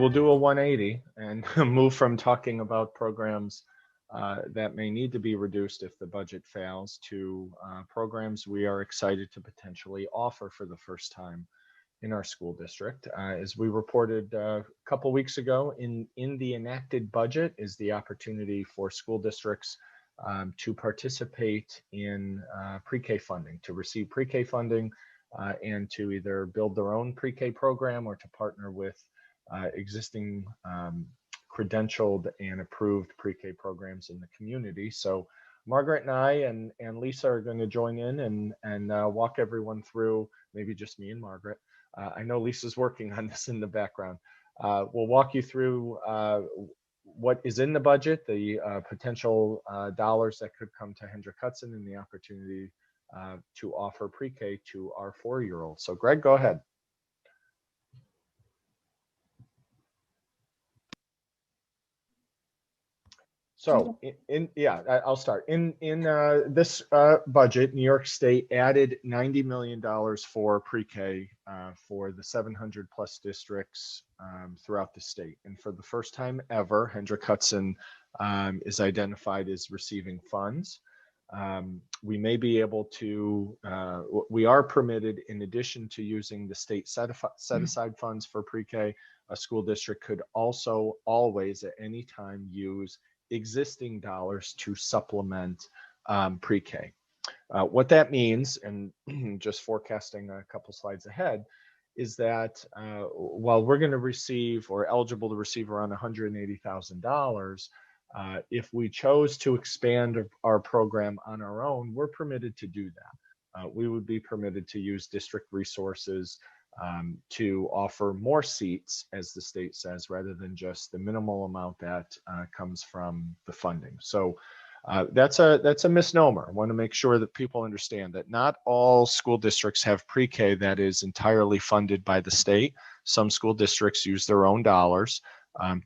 will do a 180 and move from talking about programs that may need to be reduced if the budget fails to programs we are excited to potentially offer for the first time in our school district. As we reported a couple weeks ago, in the enacted budget is the opportunity for school districts to participate in pre-K funding, to receive pre-K funding and to either build their own pre-K program or to partner with existing credentialed and approved pre-K programs in the community. So Margaret and I and Lisa are going to join in and walk everyone through, maybe just me and Margaret. I know Lisa's working on this in the background. We'll walk you through what is in the budget, the potential dollars that could come to Hendrick Hudson, and the opportunity to offer pre-K to our 4-year-olds. So Greg, go ahead. So I'll start. In this budget, New York State added $90 million for pre-K for the 700 plus districts throughout the state. And for the first time ever, Hendrick Hudson is identified as receiving funds. We may be able to, we are permitted, in addition to using the state set aside funds for pre-K, a school district could also always at any time use existing dollars to supplement pre-K. What that means, and just forecasting a couple slides ahead, is that while we're going to receive or eligible to receive around $180,000, if we chose to expand our program on our own, we're permitted to do that. We would be permitted to use district resources to offer more seats, as the state says, rather than just the minimal amount that comes from the funding. So that's a misnomer. I want to make sure that people understand that not all school districts have pre-K that is entirely funded by the state. Some school districts use their own dollars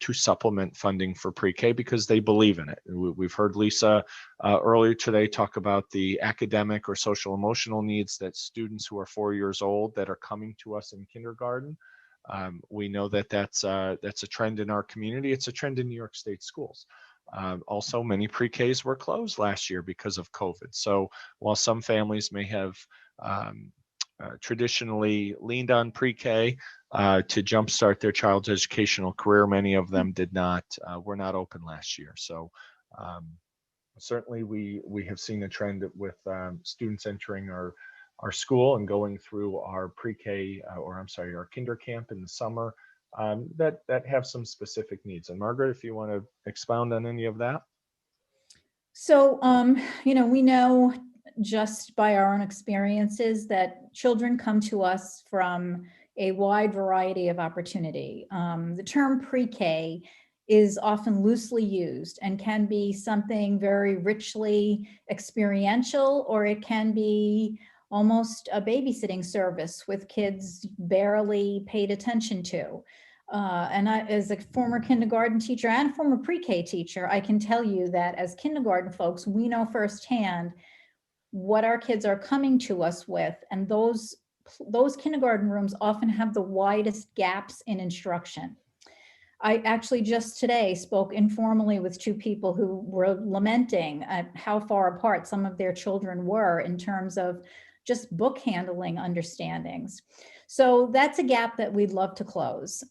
to supplement funding for pre-K because they believe in it. We've heard Lisa earlier today talk about the academic or social emotional needs that students who are 4 years old that are coming to us in kindergarten. We know that that's a trend in our community. It's a trend in New York State schools. Also, many pre-Ks were closed last year because of COVID. So while some families may have traditionally leaned on pre-K to jumpstart their child's educational career, many of them did not, were not open last year. So certainly we have seen a trend with students entering our school and going through our pre-K, our kinder camp in the summer that have some specific needs. And Margaret, if you want to expound on any of that. So, we know just by our own experiences that children come to us from a wide variety of opportunity. The term pre-K is often loosely used and can be something very richly experiential, or it can be almost a babysitting service with kids barely paid attention to. And I, as a former kindergarten teacher and former pre-K teacher, I can tell you that as kindergarten folks, we know firsthand what our kids are coming to us with, and those kindergarten rooms often have the widest gaps in instruction. I actually just today spoke informally with two people who were lamenting at how far apart some of their children were in terms of just book handling understandings. So that's a gap that we'd love to close.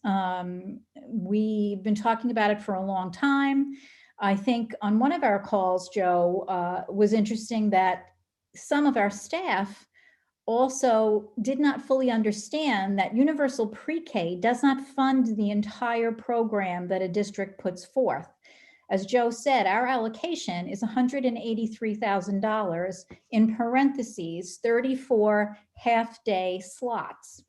We've been talking about it for a long time. I think on one of our calls, Joe, was interesting that some of our staff also did not fully understand that universal pre-K does not fund the entire program that a district puts forth. As Joe said, our allocation is $183,000 in parentheses, 34 half-day slots.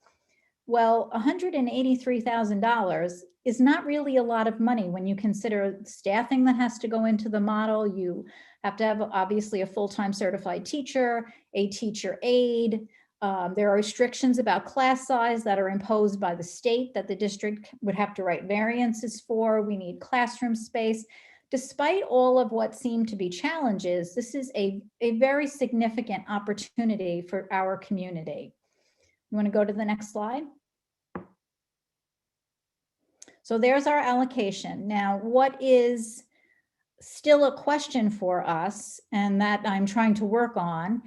Well, $183,000 is not really a lot of money when you consider staffing that has to go into the model. You have to have obviously a full-time certified teacher, a teacher aide. There are restrictions about class size that are imposed by the state that the district would have to write variances for. We need classroom space. Despite all of what seem to be challenges, this is a very significant opportunity for our community. You want to go to the next slide? So there's our allocation. Now, what is still a question for us, and that I'm trying to work on,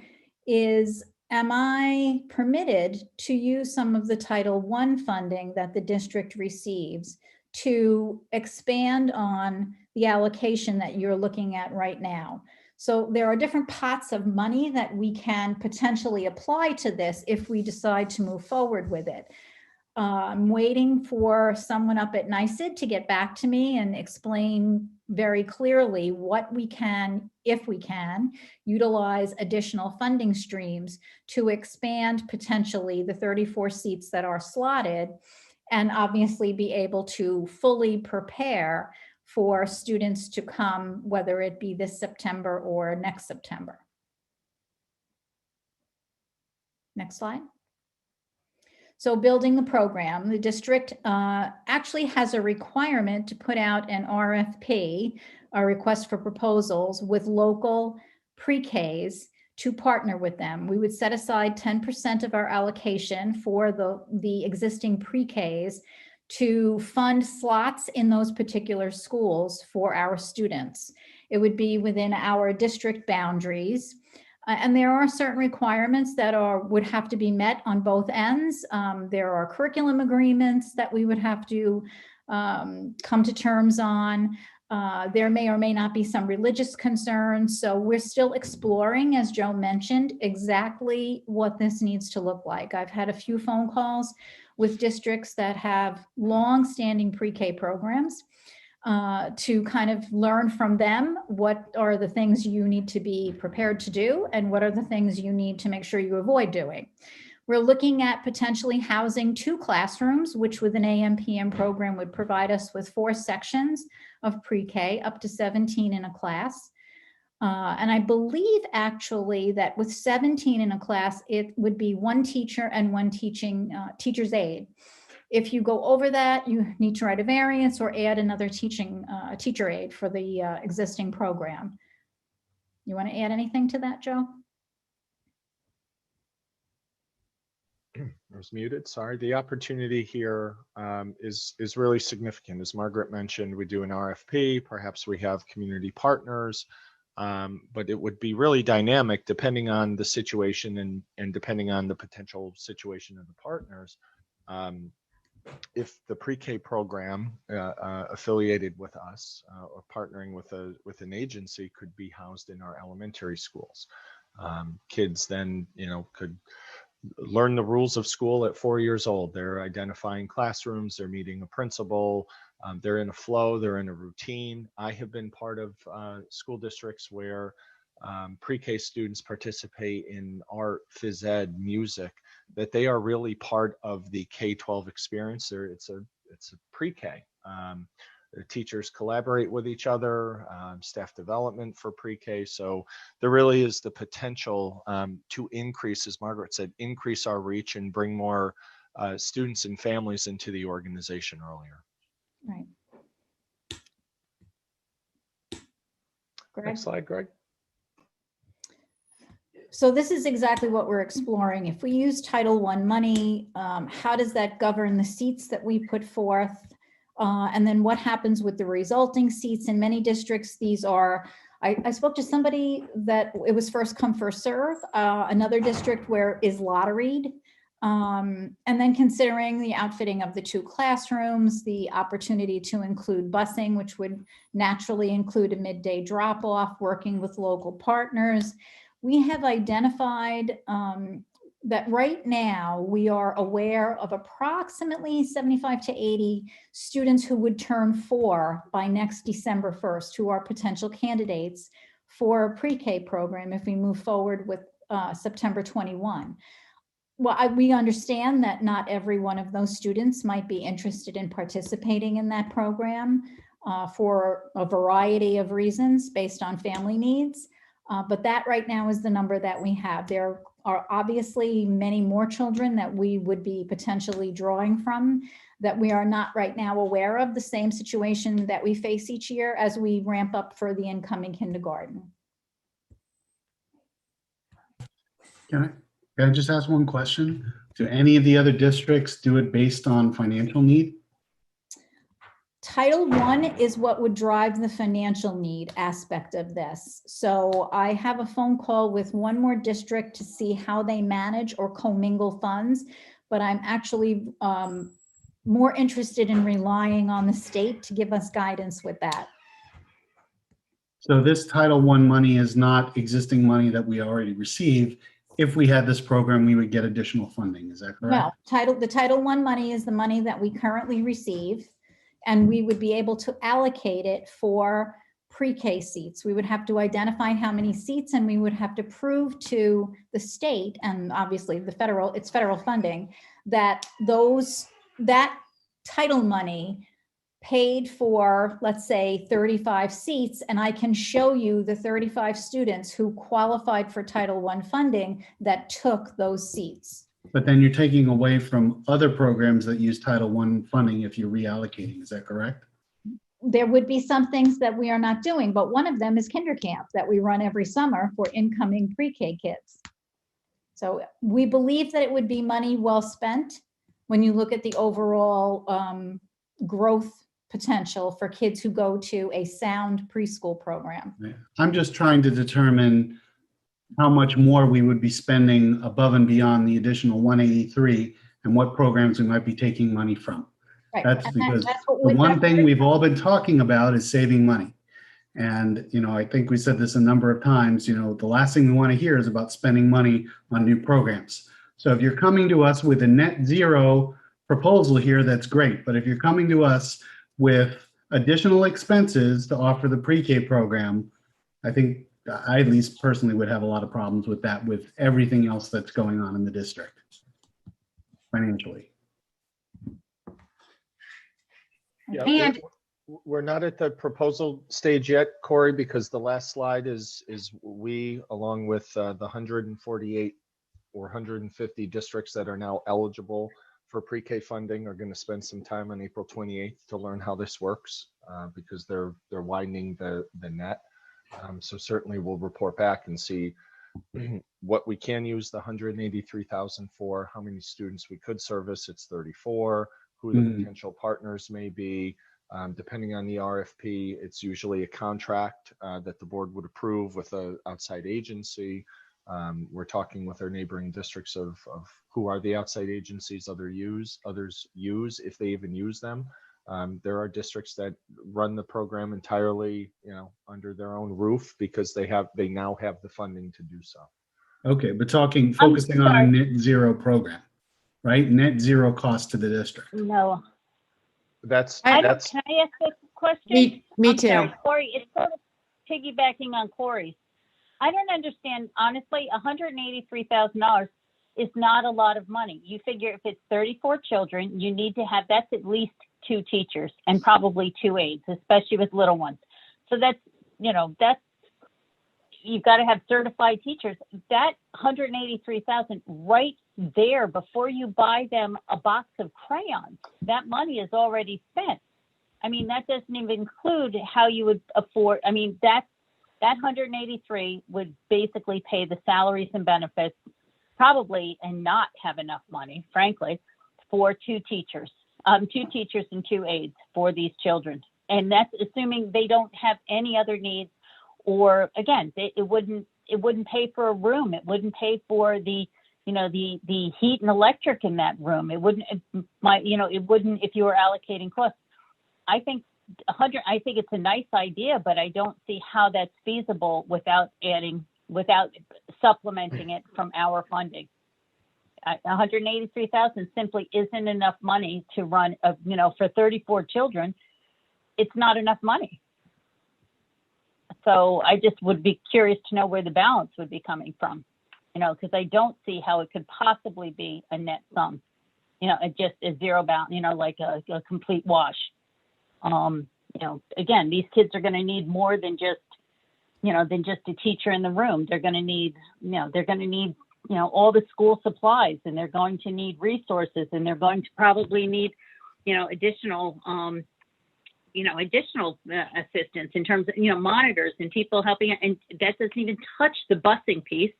is am I permitted to use some of the Title I funding that the district receives to expand on the allocation that you're looking at right now? So there are different pots of money that we can potentially apply to this if we decide to move forward with it. I'm waiting for someone up at NYSID to get back to me and explain very clearly what we can, if we can, utilize additional funding streams to expand potentially the 34 seats that are slotted, and obviously be able to fully prepare for students to come, whether it be this September or next September. Next slide. So building the program, the district actually has a requirement to put out an RFP, a request for proposals, with local pre-Ks to partner with them. We would set aside 10% of our allocation for the existing pre-Ks to fund slots in those particular schools for our students. It would be within our district boundaries. And there are certain requirements that would have to be met on both ends. There are curriculum agreements that we would have to come to terms on. There may or may not be some religious concerns. So we're still exploring, as Joe mentioned, exactly what this needs to look like. I've had a few phone calls with districts that have long-standing pre-K programs, to kind of learn from them what are the things you need to be prepared to do and what are the things you need to make sure you avoid doing. We're looking at potentially housing 2 classrooms, which with an AM/PM program would provide us with 4 sections of pre-K, up to 17 in a class. And I believe actually that with 17 in a class, it would be 1 teacher and 1 teacher's aide. If you go over that, you need to write a variance or add another teacher aide for the existing program. You want to add anything to that, Joe? I was muted, sorry. The opportunity here is really significant. As Margaret mentioned, we do an RFP, perhaps we have community partners, but it would be really dynamic depending on the situation and depending on the potential situation of the partners. If the pre-K program affiliated with us or partnering with an agency could be housed in our elementary schools, kids then could learn the rules of school at 4 years old. They're identifying classrooms, they're meeting a principal, they're in a flow, they're in a routine. I have been part of school districts where pre-K students participate in art, phys ed, music, that they are really part of the K-12 experience. It's a pre-K. The teachers collaborate with each other, staff development for pre-K. So there really is the potential to increase, as Margaret said, increase our reach and bring more students and families into the organization earlier. Right. Greg? Next slide, Greg. So this is exactly what we're exploring. If we use Title I money, how does that govern the seats that we put forth? And then what happens with the resulting seats? In many districts, these are, I spoke to somebody that it was first come, first serve, another district where is lotteried. And then considering the outfitting of the 2 classrooms, the opportunity to include busing, which would naturally include a midday drop off, working with local partners. We have identified that right now we are aware of approximately 75 to 80 students who would turn 4 by next December 1st, who are potential candidates for a pre-K program if we move forward with September 21. Well, we understand that not every one of those students might be interested in participating in that program for a variety of reasons based on family needs. But that right now is the number that we have. There are obviously many more children that we would be potentially drawing from that we are not right now aware of, the same situation that we face each year as we ramp up for the incoming kindergarten. Can I just ask one question? Do any of the other districts do it based on financial need? Title I is what would drive the financial need aspect of this. So I have a phone call with one more district to see how they manage or commingle funds, but I'm actually more interested in relying on the state to give us guidance with that. So this Title I money is not existing money that we already receive. If we had this program, we would get additional funding. Is that correct? No, the Title I money is the money that we currently receive, and we would be able to allocate it for pre-K seats. We would have to identify how many seats, and we would have to prove to the state, and obviously it's federal funding, that that title money paid for, let's say, 35 seats, and I can show you the 35 students who qualified for Title I funding that took those seats. But then you're taking away from other programs that use Title I funding if you're reallocating. Is that correct? There would be some things that we are not doing, but one of them is kinder camp that we run every summer for incoming pre-K kids. So we believe that it would be money well spent when you look at the overall growth potential for kids who go to a sound preschool program. I'm just trying to determine how much more we would be spending above and beyond the additional 183 and what programs we might be taking money from. Right. That's And because that's what the one thing we've all been talking about is saving money. And, you know, I think we said this a number of times, you know, the last thing we want to hear is about spending money on new programs. So if you're coming to us with a net zero proposal here, that's great. But if you're coming to us with additional expenses to offer the pre-K program, I think I at least personally would have a lot of problems with that, with everything else that's going on in the district financially. Yeah, And- we're not at the proposal stage yet, Corey, because the last slide is we, along with the 148 or 150 districts that are now eligible for pre-K funding, are going to spend some time on April 28th to learn how this works, because they're widening the net. So certainly we'll report back and see what we can use the 183,000 for, how many students we could service. It's 34, who the potential partners may be. Depending on the RFP, it's usually a contract that the board would approve with an outside agency. We're talking with our neighboring districts of who are the outside agencies others use, if they even use them. There are districts that run the program entirely, you know, under their own roof because they now have the funding to do so. Okay, but focusing on a net zero program, right? Net zero cost to the district. No. Can I ask a question? Me I'm too. sorry, Corey, it's sort of piggybacking on Corey's. I don't understand, honestly, $183,000 is not a lot of money. You figure if it's 34 children, you need to have, that's at least 2 teachers and probably 2 aides, especially with little ones. So that's, you know, you've got to have certified teachers. That $183,000 right there before you buy them a box of crayons, that money is already spent. I mean, that doesn't even include how you would afford. I mean, that 183 would basically pay the salaries and benefits probably, and not have enough money, frankly, for 2 teachers and 2 aides for these children. And that's assuming they don't have any other needs, or again, it wouldn't pay for a room. It wouldn't pay for the heat and electric in that room. It wouldn't if you were allocating costs. I think it's a nice idea, but I don't see how that's feasible without supplementing it from our funding. 183,000 simply isn't enough money to run for 34 children. It's not enough money. So I just would be curious to know where the balance would be coming from, because I don't see how it could possibly be a net sum, just a zero balance, like a complete wash. Again, these kids are going to need more than just a teacher in the room. They're going to need, all the school supplies, and they're going to need resources, and they're going to probably need, additional assistance in terms of, monitors and people helping. And that doesn't even touch the busing piece.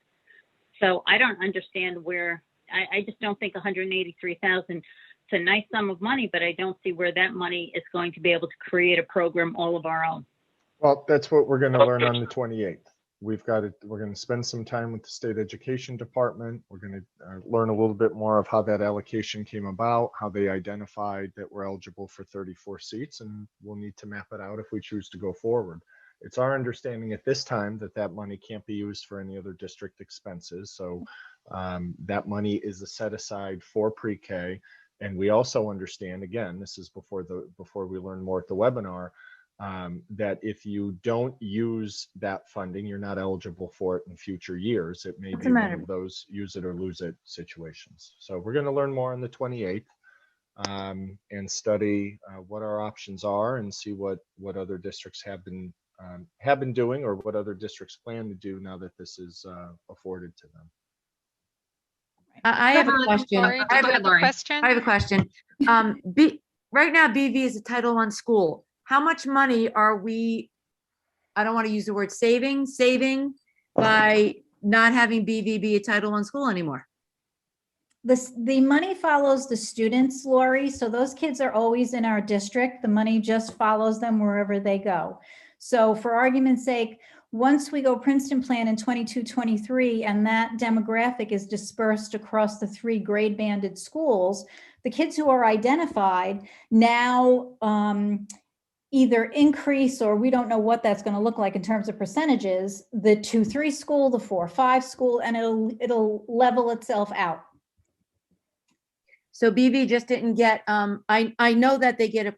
So I don't understand where, I just don't think 183,000 a nice sum of money, but I don't see where that money is going to be able to create a program all of our own. Well, that's what we're going to learn on the 28th. We're going to spend some time with the state education department. We're going to learn a little bit more of how that allocation came about, how they identified that we're eligible for 34 seats, and we'll need to map it out if we choose to go forward. It's our understanding at this time that that money can't be used for any other district expenses. So that money is a set aside for pre-K. And we also understand, again, this is before we learn more at the webinar, that if you don't use that funding, you're not eligible for it in future years. It may be one of those use it or lose it situations. So we're going to learn more on the 28th and study what our options are and see what other districts have been doing or what other districts plan to do now that this is afforded to them. I have a question. Lori, I did you have a question? have a question. Right now, BV is a Title I school. How much money are we, I don't want to use the word saving by not having BV be a Title I school anymore? The money follows the students, Lori. So those kids are always in our district. The money just follows them wherever they go. So for argument's sake, once we go Princeton plan in 22-23 and that demographic is dispersed across the 3 grade banded schools, the kids who are identified now either increase, or we don't know what that's going to look like in terms of percentages, the 2-3 school, the 4-5 school, and it'll level itself out. So BV just didn't get, I know that they get it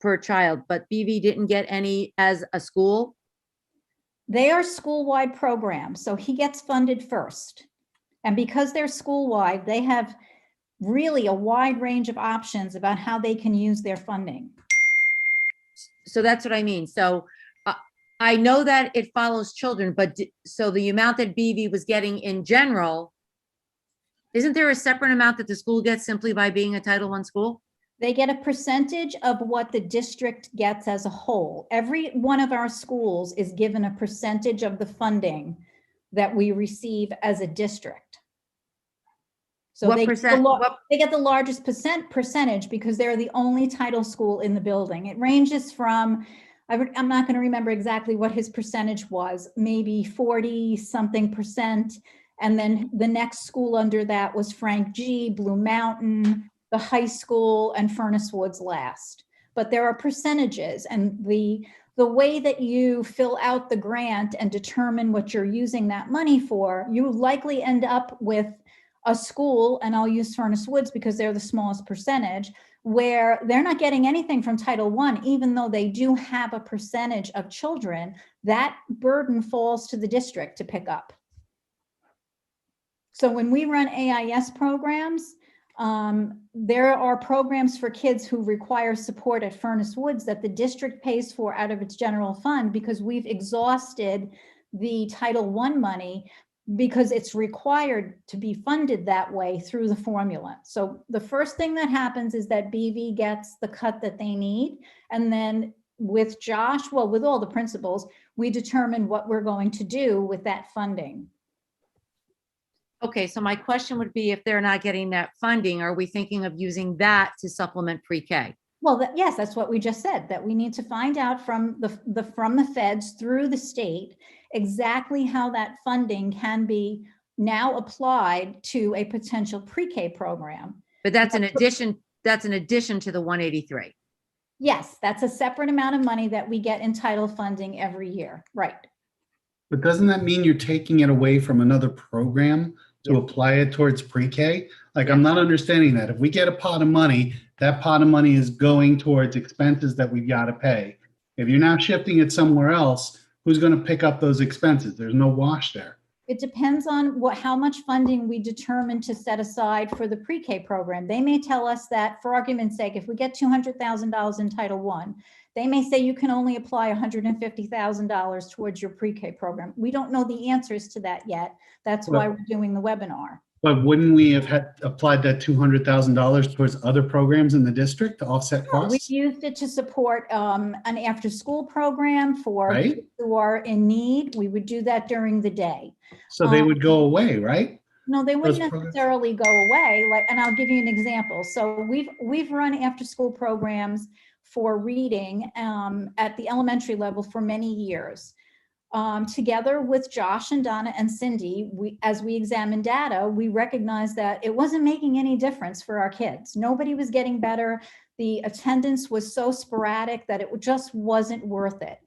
per child, but BV didn't get any as a school? They are school-wide programs, so he gets funded first. And because they're school-wide, they have really a wide range of options about how they can use their funding. So that's what I mean. So I know that it follows children, but so the amount that BV was getting in general, isn't there a separate amount that the school gets simply by being a Title I school? They get a percentage of what the district gets as a whole. Every one of our schools is given a percentage of the funding that we receive as a district. So What they get the largest percentage because they're the only title school in the building. It ranges from, I'm not going to remember exactly what his percentage was, maybe 40 something percent. And then the next school under that was Frank G, Blue Mountain, the high school, and Furnace Woods last. But there are percentages, and the way that you fill out the grant and determine what you're using that money for, you likely end up with a school, and I'll use Furnace Woods because they're the smallest percentage, where they're not getting anything from Title I, even though they do have a percentage of children. That burden falls to the district to pick up. So when we run AIS programs, there are programs for kids who require support at Furnace Woods that the district pays for out of its general fund because we've exhausted the Title I money because it's required to be funded that way through the formula. So the first thing that happens is that BV gets the cut that they need. And then with Josh, well, with all the principals, we determine what we're going to do with that funding. Okay, so my question would be, if they're not getting that funding, are we thinking of using that to supplement pre-K? Well, yes, that's what we just said, that we need to find out from the feds through the state exactly how that funding can be now applied to a potential pre-K program. But that's an addition to the 183. Yes, that's a separate amount of money that we get in title funding every year, right? But doesn't that mean you're taking it away from another program to apply it towards pre-K? Like, I'm not understanding that. If we get a pot of money, that pot of money is going towards expenses that we've got to pay. If you're now shifting it somewhere else, who's going to pick up those expenses? There's no wash there. It depends on how much funding we determine to set aside for the pre-K program. They may tell us that, for argument's sake, if we get $200,000 in Title I, they may say you can only apply $150,000 towards your pre-K program. We don't know the answers to that yet. That's why we're doing the webinar. But wouldn't we have applied that $200,000 towards other programs in the district to offset costs? We used it to support an after-school program for Right. kids who are in need. We would do that during the day. So they would go away, right? No, they wouldn't Those programs? necessarily go away. Like, and I'll give you an example. So we've run after school programs for reading at the elementary level for many years. Together with Josh and Donna and Cindy, as we examined data, we recognized that it wasn't making any difference for our kids. Nobody was getting better. The attendance was so sporadic that it just wasn't worth it.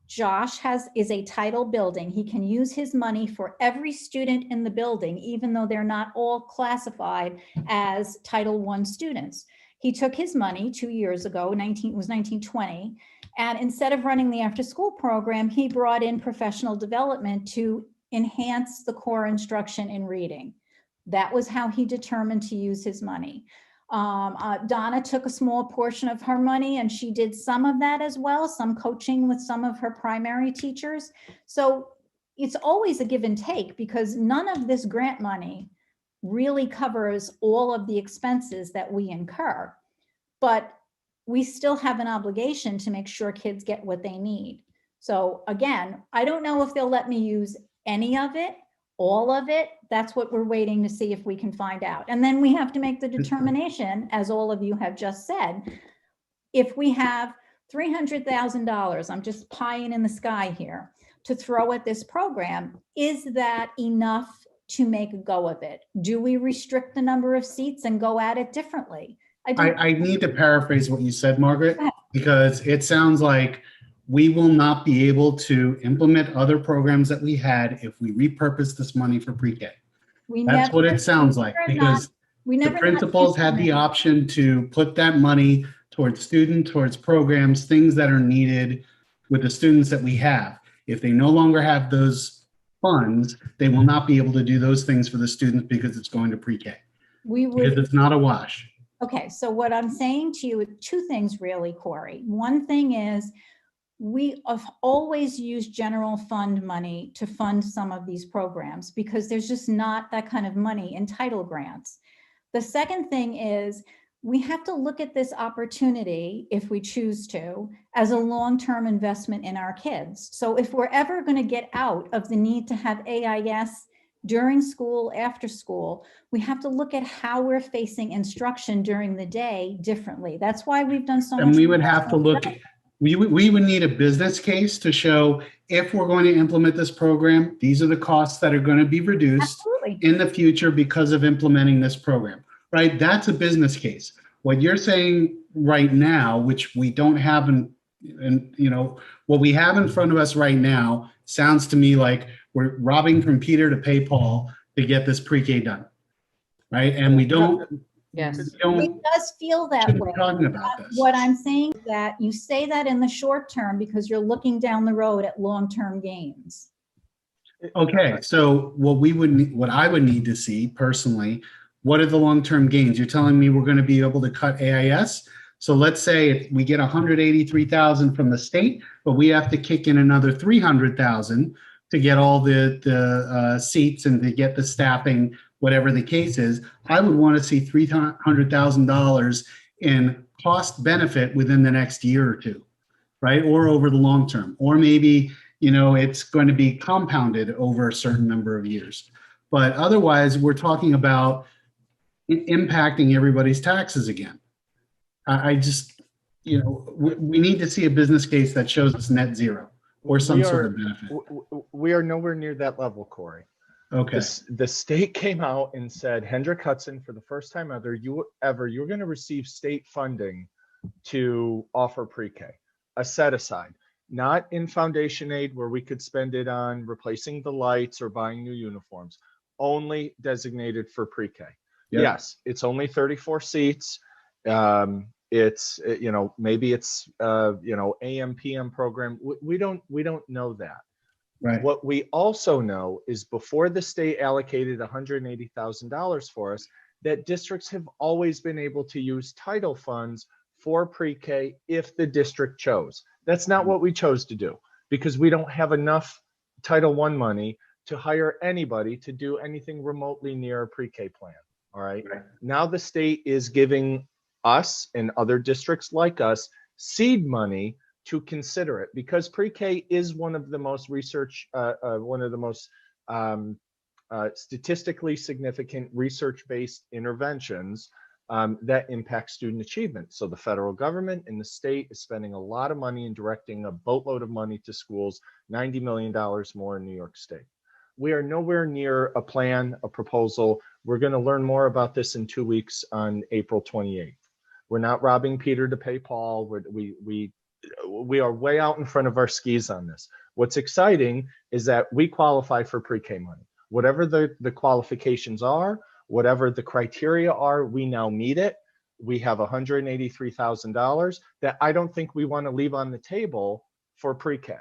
Josh is a title building. He can use his money for every student in the building, even though they're not all classified as Title I students. He took his money 2 years ago, it was 1920, and instead of running the after school program, he brought in professional development to enhance the core instruction in reading. That was how he determined to use his money. Donna took a small portion of her money and she did some of that as well, some coaching with some of her primary teachers. So it's always a give and take because none of this grant money really covers all of the expenses that we incur. But we still have an obligation to make sure kids get what they need. So again, I don't know if they'll let me use any of it, all of it. That's what we're waiting to see if we can find out. And then we have to make the determination, as all of you have just said, if we have $300,000, I'm just pieing in the sky here, to throw at this program, is that enough to make a go of it? Do we restrict the number of seats and go at it differently? I need to paraphrase what you said, Margaret, because it sounds like we will not be able to implement other programs that we had if we repurpose this money for pre-K. That's what it sounds like, because the principals had the option to put that money towards towards programs, things that are needed with the students that we have. If they no longer have those funds, they will not be able to do those things for the students because it's going to pre-K. Because it's not a wash. Okay, so what I'm saying to you, two things really, Corey. One thing is we have always used general fund money to fund some of these programs because there's just not that kind of money in title grants. The second thing is we have to look at this opportunity, if we choose to, as a long-term investment in our kids. So if we're ever going to get out of the need to have AIS during school, after school, we have to look at how we're facing instruction during the day differently. That's why we've done so much. And we would have to look, we would need a business case to show if we're going to implement this program, these are the costs that are going to be reduced in the future because of implementing this program, right? That's a business case. What you're saying right now, which we don't have what we have in front of us right now sounds to me like we're robbing from Peter to pay Paul to get this pre-K done, right? And we don't. Yes. It does feel that way. Talking about this. What I'm saying is that you say that in the short term because you're looking down the road at long-term gains. Okay, so what I would need to see personally, what are the long-term gains? You're telling me we're going to be able to cut AIS. So let's say we get 183,000 from the state, but we have to kick in another 300,000 to get all the seats and to get the staffing, whatever the case is. I would want to see $300,000 in cost benefit within the next year or two, right? Or over the long term, or maybe, it's going to be compounded over a certain number of years. But otherwise, we're talking about impacting everybody's taxes again. I just, we need to see a business case that shows us net zero or some sort of benefit. We are nowhere near that level, Corey. Okay. The state came out and said, Hendrick Hudson, for the first time ever, you're going to receive state funding to offer pre-K, a set aside, not in foundation aid where we could spend it on replacing the lights or buying new uniforms, only designated for pre-K. Yep. Yes, it's only 34 seats. It's, maybe it's, AM, PM program. We don't know that. Right. What we also know is before the state allocated $180,000 for us, that districts have always been able to use title funds for pre-K if the district chose. That's not what we chose to do because we don't have enough Title I money to hire anybody to do anything remotely near a pre-K plan. All right. Now the state is giving us and other districts like us seed money to consider it because pre-K is one of the most statistically significant research-based interventions that impact student achievement. So the federal government and the state is spending a lot of money and directing a boatload of money to schools, $90 million more in New York State. We are nowhere near a plan, a proposal. We're going to learn more about this in 2 weeks on April 28th. We're not robbing Peter to pay Paul. We are way out in front of our skis on this. What's exciting is that we qualify for pre-K money. Whatever the qualifications are, whatever the criteria are, we now meet it. We have $183,000 that I don't think we want to leave on the table for pre-K.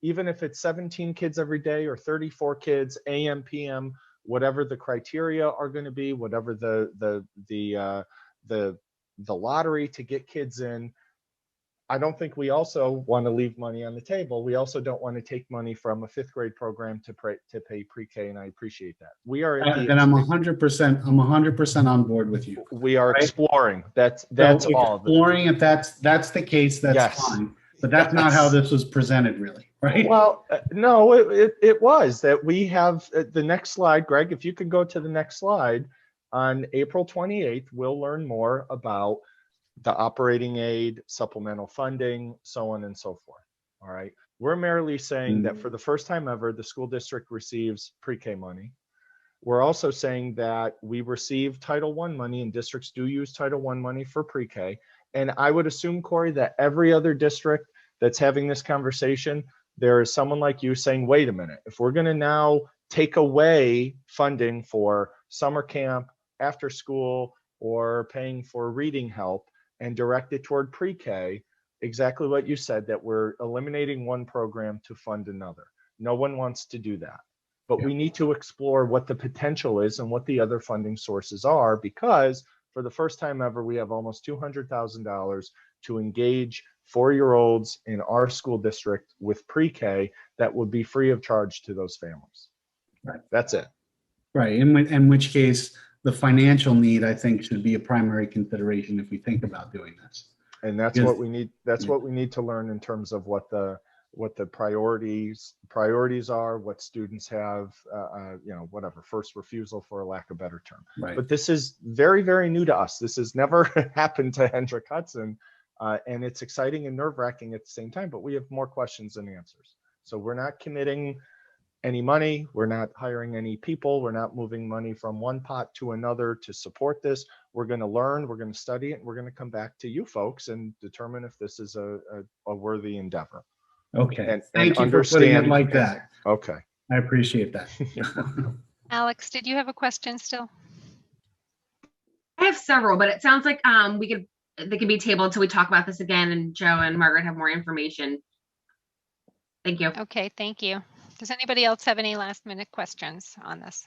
Even if it's 17 kids every day or 34 kids, AM, PM, whatever the criteria are going to be, whatever the lottery to get kids in, I don't think we also want to leave money on the table. We also don't want to take money from a 5th grade program to pay pre-K, and I appreciate that. We are at the, And I'm 100% on board with you. we are right? exploring. That's So all of it. exploring, if that's the case, that's Yes. fine. But that's not how this was presented, really, right? Well, no, it was that we have the next slide, Greg, if you could go to the next slide. On April 28th, we'll learn more about the operating aid, supplemental funding, so on and so forth. All right. We're merely saying that for the first time ever, the school district receives pre-K money. We're also saying that we receive Title I money, and districts do use Title I money for pre-K. And I would assume, Corey, that every other district that's having this conversation, there is someone like you saying, wait a minute, if we're going to now take away funding for summer camp, after school, or paying for reading help and direct it toward pre-K, exactly what you said, that we're eliminating one program to fund another. No one wants to do that. But we need to explore what the potential is and what the other funding sources are, because for the first time ever, we have almost $200,000 to engage 4-year-olds in our school district with pre-K that would be free of charge to those families. Right. That's it. Right. In which case, the financial need, I think, should be a primary consideration if we think about doing this. And that's what we need. That's what we need to learn in terms of what the priorities are, what students have, whatever, first refusal, for a lack of better term. Right. But this is very, very new to us. This has never happened to Hendrick Hudson, and it's exciting and nerve-wracking at the same time, but we have more questions than answers. So we're not committing any money. We're not hiring any people. We're not moving money from one pot to another to support this. We're going to learn, we're going to study it, and we're going to come back to you folks and determine if this is a worthy endeavor. Okay. And Thank you for putting it like that. Okay. I appreciate that. Alex, did you have a question still? I have several, but it sounds like they can be tabled until we talk about this again and Joe and Margaret have more information. Thank you. Okay, thank you. Does anybody else have any last minute questions on this?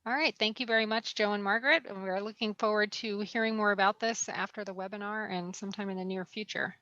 All right, thank you very much, Joe and Margaret. And we're looking forward to hearing more about this after the webinar and sometime in the near future.